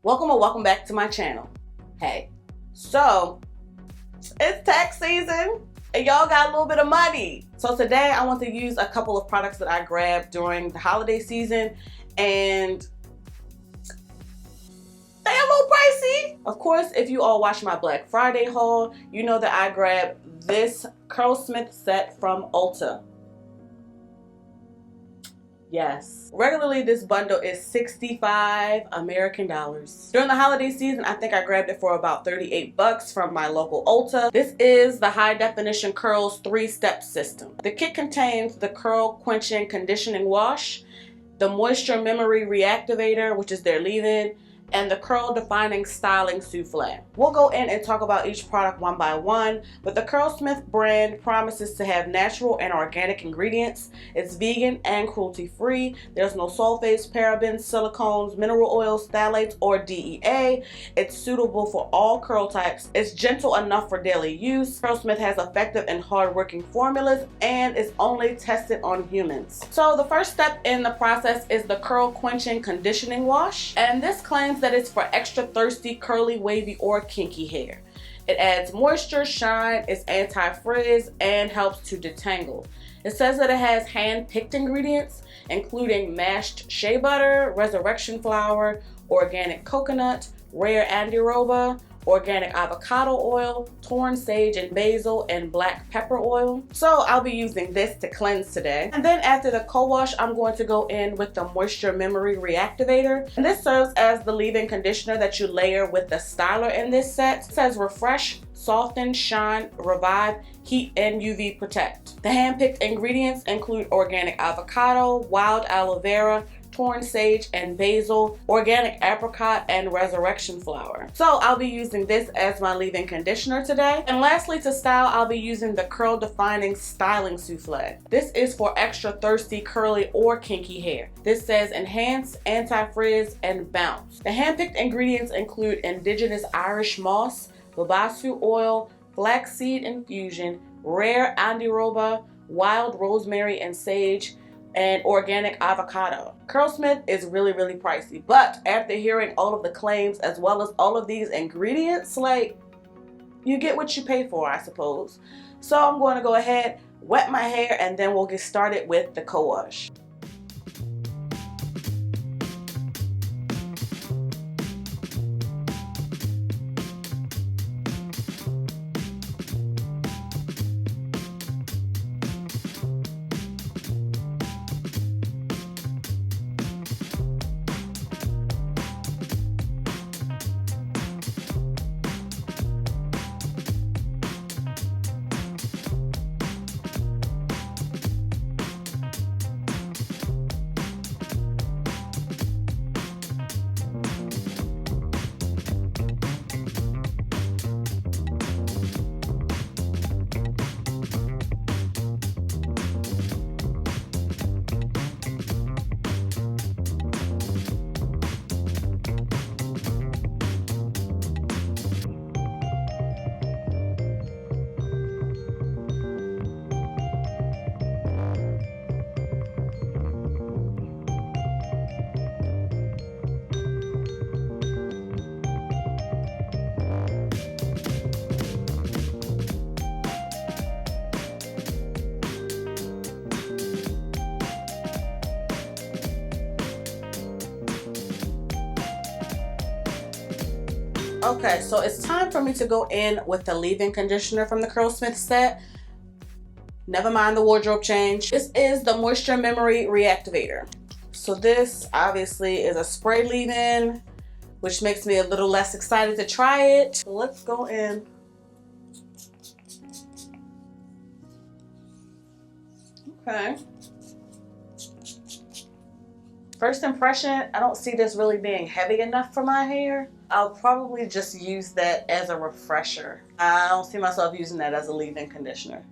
Welcome or welcome back to my channel. Hey, so it's tax season and y'all got a little bit of money. So today I want to use a couple of products that I grabbed during the holiday season, and they're a little pricey. Of course, if you all watch my Black Friday haul, you know that I grabbed this Curlsmith set from Ulta. Yes. Regularly, this bundle is 65 American dollars. During the holiday season, I think I grabbed it for about 38 bucks from my local Ulta. This is the High Definition Curls 3-step system. The kit contains the Curl Quenching Conditioning Wash, the Moisture Memory Reactivator, which is their leave-in, and the Curl Defining Styling Souffle. We'll go in and talk about each product one by one, but the Curlsmith brand promises to have natural and organic ingredients. It's vegan and cruelty-free. There's no sulfates, parabens, silicones, mineral oils, phthalates, or DEA. It's suitable for all curl types. It's gentle enough for daily use. Curlsmith has effective and hard-working formulas and is only tested on humans. So the first step in the process is the Curl Quenching Conditioning Wash, and this claims that it's for extra thirsty, curly, wavy, or kinky hair. It adds moisture, shine, is anti-frizz, and helps to detangle. It says that it has hand-picked ingredients, including mashed shea butter, resurrection flour, organic coconut, rare andiroba, organic avocado oil, torn sage and basil, and black pepper oil. So I'll be using this to cleanse today. And then after the co-wash, I'm going to go in with the Moisture Memory Reactivator. And this serves as the leave-in conditioner that you layer with the styler in this set. It says refresh, soften, shine, revive, heat, and UV protect. The hand-picked ingredients include organic avocado, wild aloe vera, torn sage and basil, organic apricot, and resurrection flour. So I'll be using this as my leave-in conditioner today. And lastly, to style, I'll be using the Curl Defining Styling Souffle. This is for extra thirsty, curly, or kinky hair. This says enhance, anti-frizz, and bounce. The hand-picked ingredients include indigenous Irish moss, babasu oil, flaxseed infusion, rare andiroba, wild rosemary and sage, and organic avocado. Curlsmith is really pricey, but after hearing all of the claims as well as all of these ingredients, like, you get what you pay for, I suppose. So I'm going to go ahead, wet my hair, and then we'll get started with the co-wash. Okay, so it's time for me to go in with the leave-in conditioner from the Curlsmith set. Never mind the wardrobe change. This is the Moisture Memory Reactivator. So this obviously is a spray leave-in, which makes me a little less excited to try it. So let's go in. Okay. First impression, I don't see this really being heavy enough for my hair. I'll probably just use that as a refresher. I don't see myself using that as a leave-in conditioner.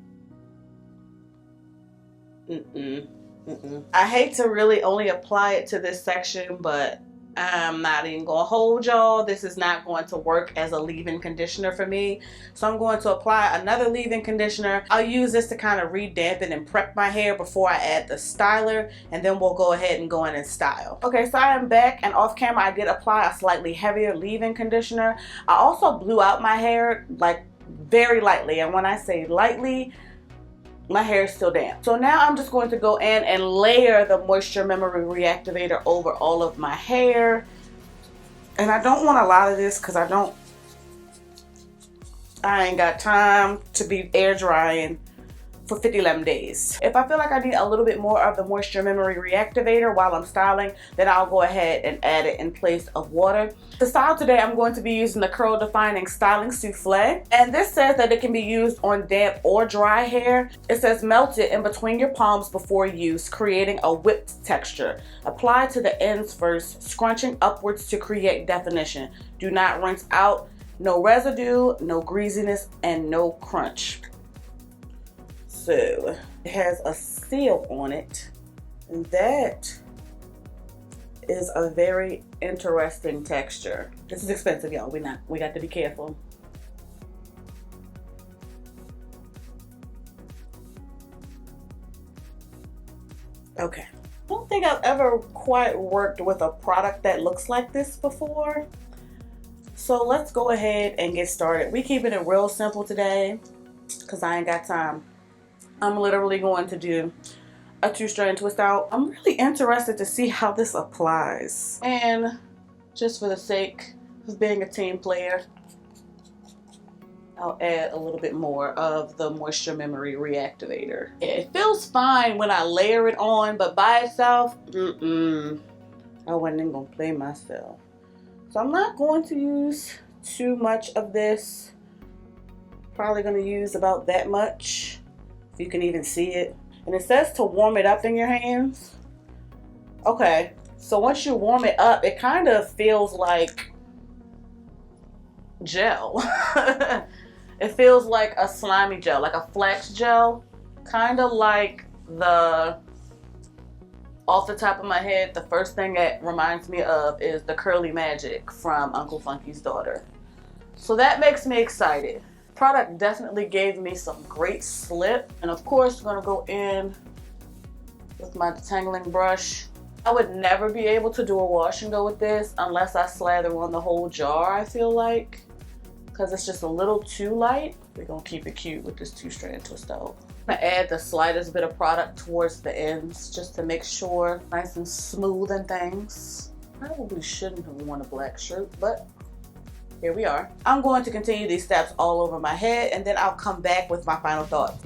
I hate to really only apply it to this section, but I'm not even gonna hold y'all. This is not going to work as a leave-in conditioner for me. So I'm going to apply another leave-in conditioner. I'll use this to kind of re-dampen and prep my hair before I add the styler, and then we'll go ahead and go in and style. Okay, so I am back, and off camera I did apply a slightly heavier leave-in conditioner. I also blew out my hair like very lightly, and when I say lightly, my hair is still damp. So now I'm just going to go in and layer the moisture memory reactivator over all of my hair. And I don't want a lot of this because I ain't got time to be air drying for 50 days. If I feel like I need a little bit more of the moisture memory reactivator while I'm styling, then I'll go ahead and add it in place of water. To style today, I'm going to be using the Curl Defining Styling Souffle, and this says that it can be used on damp or dry hair. It says melt it in between your palms before use, creating a whipped texture. Apply to the ends first, scrunching upwards to create definition. Do not rinse out. No residue, no greasiness, and no crunch. So it has a seal on it, and that is a very interesting texture. This is expensive, y'all. We got to be careful. Okay. I don't think I've ever quite worked with a product that looks like this before. So let's go ahead and get started. We keeping it real simple today because I ain't got time. I'm literally going to do a 2-strand twist out. I'm really interested to see how this applies. And just for the sake of being a team player, I'll add a little bit more of the moisture memory reactivator. It feels fine when I layer it on, but by itself, I wasn't even gonna play myself. So I'm not going to use too much of this. Probably gonna use about that much. You can even see it. And it says to warm it up in your hands. Okay, so once you warm it up, it kind of feels like gel. It feels like a slimy gel, like a flex gel. Kind of like off the top of my head, the first thing that reminds me of is the Curly Magic from Uncle Funky's Daughter. So that makes me excited. Product definitely gave me some great slip, and of course I'm gonna go in with my detangling brush. I would never be able to do a wash and go with this unless I slather on the whole jar, I feel like, because it's just a little too light. We're gonna keep it cute with this 2-strand twist out. I'm gonna add the slightest bit of product towards the ends just to make sure nice and smooth and things. Probably shouldn't have worn a black shirt, but here we are. I'm going to continue these steps all over my head, and then I'll come back with my final thoughts.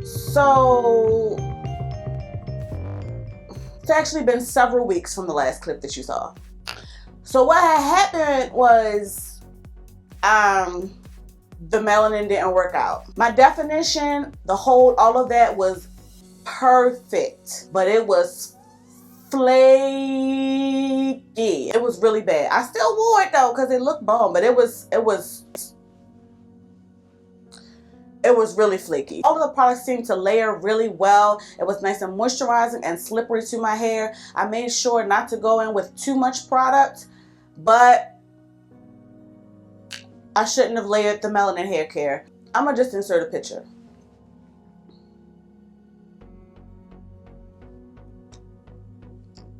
So it's actually been several weeks from the last clip that you saw. So what had happened was the melanin didn't work out. My definition, all of that was perfect, but it was flaky. It was really bad. I still wore it though because it looked bomb, but it was really flaky. All of the products seemed to layer really well. It was nice and moisturizing and slippery to my hair. I made sure not to go in with too much product, but I shouldn't have layered the melanin hair care. I'm gonna just insert a picture.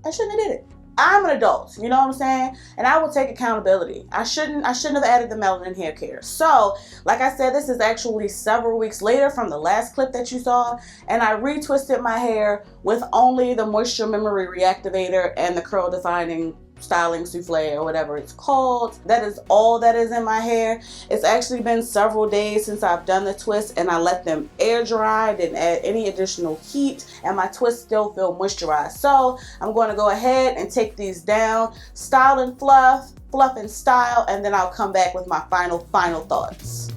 I shouldn't have did it. I'm an adult, you know what I'm saying? And I will take accountability. I shouldn't have added the melanin hair care. So, like I said, this is actually several weeks later from the last clip that you saw, and I retwisted my hair with only the moisture memory reactivator and the curl defining styling souffle or whatever it's called. That is all that is in my hair. It's actually been several days since I've done the twist, and I let them air dry, didn't add any additional heat, and my twists still feel moisturized. So I'm going to go ahead and take these down, style and fluff, fluff and style, and then I'll come back with my final thoughts.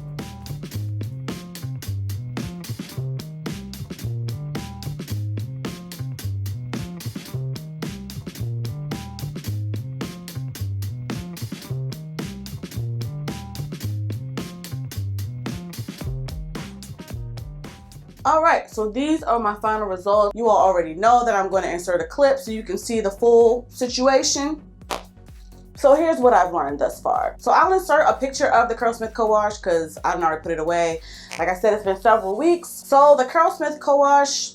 Alright, so these are my final results. You all already know that I'm going to insert a clip so you can see the full situation. So here's what I've learned thus far. So I'll insert a picture of the Curlsmith Co-Wash because I've already put it away. Like I said, it's been several weeks. So the Curlsmith Co-Wash,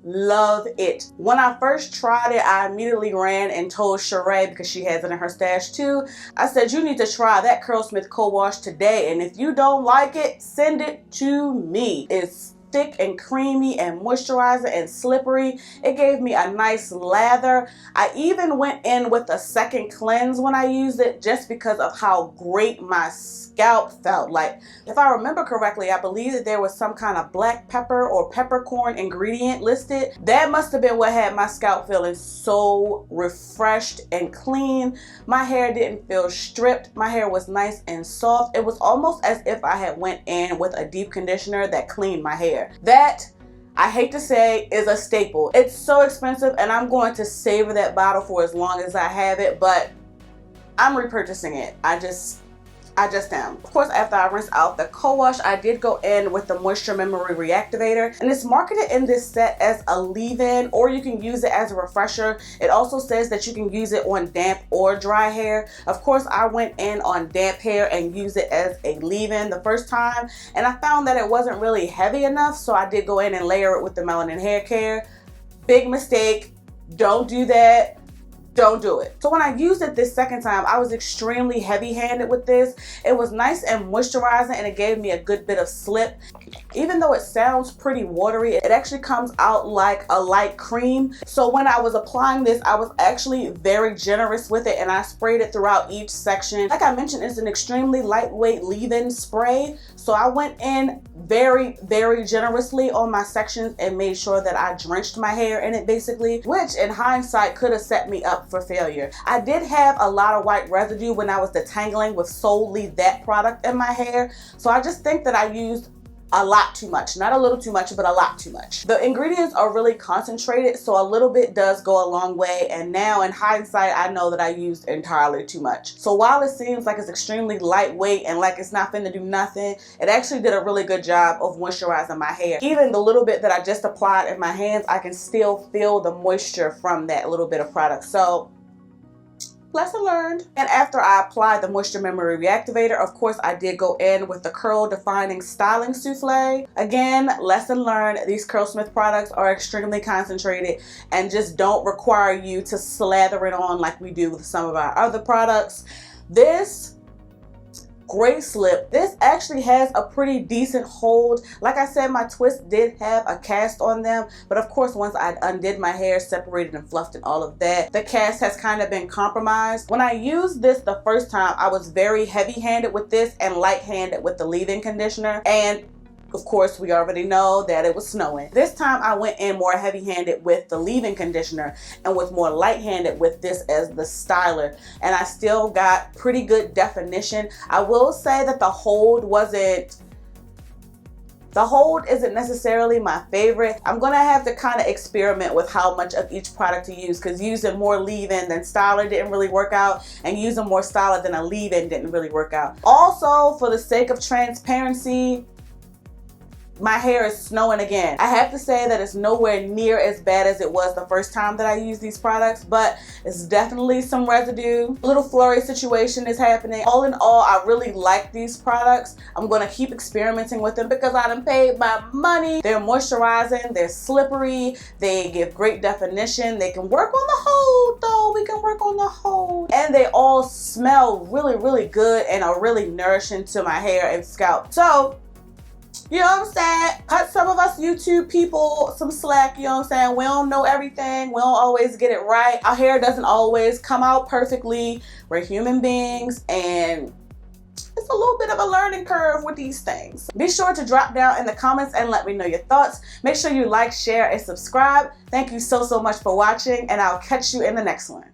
love it. When I first tried it, I immediately ran and told Sheree, because she has it in her stash too. I said, you need to try that Curlsmith Co-Wash today, and if you don't like it, send it to me. It's thick and creamy and moisturizing and slippery. It gave me a nice lather. I even went in with a second cleanse when I used it just because of how great my scalp felt. Like, if I remember correctly, I believe that there was some kind of black pepper or peppercorn ingredient listed. That must have been what had my scalp feeling so refreshed and clean. My hair didn't feel stripped. My hair was nice and soft. It was almost as if I had went in with a deep conditioner that cleaned my hair. That, I hate to say, is a staple. It's so expensive, and I'm going to savor that bottle for as long as I have it, but I'm repurchasing it. I just am. Of course, after I rinse out the co-wash, I did go in with the Moisture Memory Reactivator, and it's marketed in this set as a leave-in, or you can use it as a refresher. It also says that you can use it on damp or dry hair. Of course, I went in on damp hair and used it as a leave-in the first time, and I found that it wasn't really heavy enough, so I did go in and layer it with the melanin hair care. Big mistake. Don't do that. Don't do it. So when I used it this second time, I was extremely heavy-handed with this. It was nice and moisturizing, and it gave me a good bit of slip. Even though it sounds pretty watery, it actually comes out like a light cream. So when I was applying this, I was actually very generous with it, and I sprayed it throughout each section. Like I mentioned, it's an extremely lightweight leave-in spray. So I went in very, very generously on my sections and made sure that I drenched my hair in it basically, which in hindsight could have set me up for failure. I did have a lot of white residue when I was detangling with solely that product in my hair. So I just think that I used a lot too much. Not a little too much, but a lot too much. The ingredients are really concentrated, so a little bit does go a long way, and now in hindsight, I know that I used entirely too much. So while it seems like it's extremely lightweight and like it's not finna do nothing, it actually did a really good job of moisturizing my hair. Even the little bit that I just applied in my hands, I can still feel the moisture from that little bit of product. So lesson learned. And after I applied the Moisture Memory Reactivator, of course, I did go in with the Curl Defining Styling Souffle. Again, lesson learned. These Curlsmith products are extremely concentrated and just don't require you to slather it on like we do with some of our other products. This great slip. This actually has a pretty decent hold. Like I said, my twists did have a cast on them, but of course once I undid my hair, separated and fluffed and all of that, the cast has kind of been compromised. When I used this the first time, I was very heavy-handed with this and light-handed with the leave-in conditioner, and of course, we already know that it was snowing. This time I went in more heavy-handed with the leave-in conditioner and was more light-handed with this as the styler. And I still got pretty good definition. I will say that the hold isn't necessarily my favorite. I'm gonna have to kind of experiment with how much of each product to use, because using more leave-in than styler didn't really work out, and using more styler than a leave-in didn't really work out. Also, for the sake of transparency, my hair is snowing again. I have to say that it's nowhere near as bad as it was the first time that I used these products, but it's definitely some residue. A little flurry situation is happening. All in all, I really like these products. I'm gonna keep experimenting with them because I done paid my money. They're moisturizing, they're slippery, they give great definition. They can work on the hold though, we can work on the hold. And they all smell really, really good and are really nourishing to my hair and scalp. So, you know what I'm saying? Cut some of us YouTube people some slack, you know what I'm saying? We don't know everything. We don't always get it right. Our hair doesn't always come out perfectly. We're human beings, and it's a little bit of a learning curve with these things. Be sure to drop down in the comments and let me know your thoughts. Make sure you like, share, and subscribe. Thank you so much for watching, and I'll catch you in the next one.